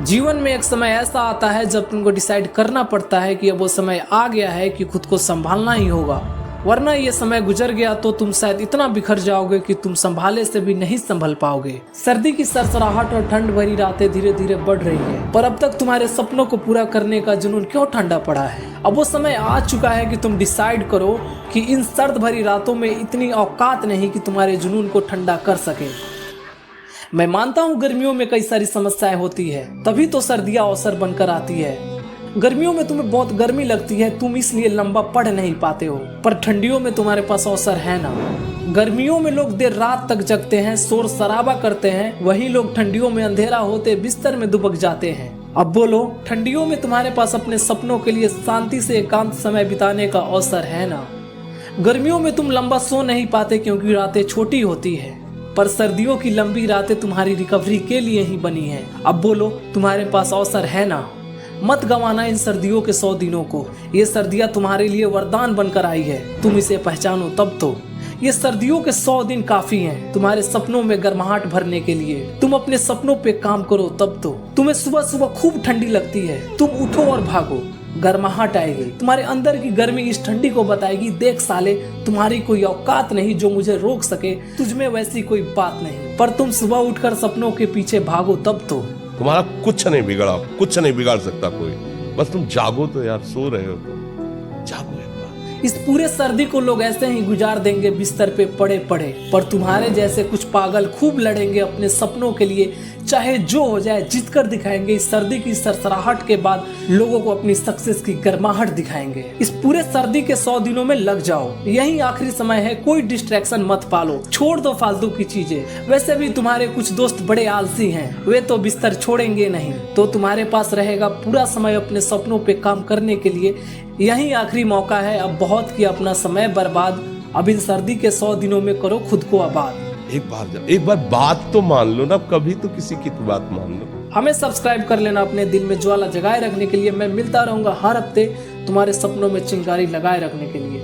जीवन में एक समय ऐसा आता है जब तुमको डिसाइड करना पड़ता है कि अब वो समय आ गया है कि खुद को संभालना ही होगा, वरना ये समय गुजर गया तो तुम शायद इतना बिखर जाओगे कि तुम संभाले से भी नहीं संभल पाओगे। सर्दी की सरसराहट और ठंड भरी रातें धीरे धीरे बढ़ रही है, पर अब तक तुम्हारे सपनों को पूरा करने का जुनून क्यों ठंडा पड़ा है? अब वो समय आ चुका है कि तुम डिसाइड करो कि इन सर्द भरी रातों में इतनी औकात नहीं कि तुम्हारे जुनून को ठंडा कर सके। मैं मानता हूँ गर्मियों में कई सारी समस्याएं होती है, तभी तो सर्दियाँ अवसर बनकर आती है। गर्मियों में तुम्हें बहुत गर्मी लगती है, तुम इसलिए लंबा पढ़ नहीं पाते हो, पर ठंडियों में तुम्हारे पास अवसर है ना। गर्मियों में लोग देर रात तक जगते हैं, शोर शराबा करते हैं, वही लोग ठंडियों में अंधेरा होते बिस्तर में दुबक जाते हैं। अब बोलो, ठंडियों में तुम्हारे पास अपने सपनों के लिए शांति से एकांत समय बिताने का अवसर है ना। गर्मियों में तुम लंबा सो नहीं पाते क्योंकि रातें छोटी होती है, पर सर्दियों की लंबी रातें तुम्हारी रिकवरी के लिए ही बनी है। अब बोलो, तुम्हारे पास अवसर है ना। मत गंवाना इन सर्दियों के 100 दिनों को। ये सर्दियां तुम्हारे लिए वरदान बनकर आई है, तुम इसे पहचानो तब तो। ये सर्दियों के 100 दिन काफी हैं तुम्हारे सपनों में गर्माहट भरने के लिए। तुम अपने सपनों पे काम करो तब तो। तुम्हें सुबह सुबह खूब ठंडी लगती है, तुम उठो और भागो, गर्माहट आएगी। तुम्हारे अंदर की गर्मी इस ठंडी को बताएगी, देख साले, तुम्हारी कोई औकात नहीं जो मुझे रोक सके, तुझमें वैसी कोई बात नहीं। पर तुम सुबह उठकर सपनों के पीछे भागो तब तो। तुम्हारा कुछ नहीं बिगड़ा, कुछ नहीं बिगाड़ सकता कोई, बस तुम जागो तो यार, सो रहे हो तो जागो एक बार। इस पूरे सर्दी को लोग ऐसे ही गुजार देंगे बिस्तर पे पड़े पड़े, पर तुम्हारे जैसे कुछ पागल खूब लड़ेंगे अपने सपनों के लिए, चाहे जो हो जाए जीत कर दिखाएंगे। इस सर्दी की सरसराहट के बाद लोगों को अपनी सक्सेस की गर्माहट दिखाएंगे। इस पूरे सर्दी के 100 दिनों में लग जाओ, यही आखिरी समय है, कोई डिस्ट्रैक्शन मत पालो, छोड़ दो फालतू की चीजें। वैसे भी तुम्हारे कुछ दोस्त बड़े आलसी हैं, वे तो बिस्तर छोड़ेंगे नहीं, तो तुम्हारे पास रहेगा पूरा समय अपने सपनों पे काम करने के लिए। यही आखिरी मौका है, अब बहुत किया अपना समय बर्बाद, अब इन सर्दी के 100 दिनों में करो खुद को आबाद। एक बार बात तो मान लो ना, कभी तो किसी की तो बात मान लो। हमें सब्सक्राइब कर लेना अपने दिल में ज्वाला जगाए रखने के लिए। मैं मिलता रहूंगा हर हफ्ते तुम्हारे सपनों में चिंगारी लगाए रखने के लिए।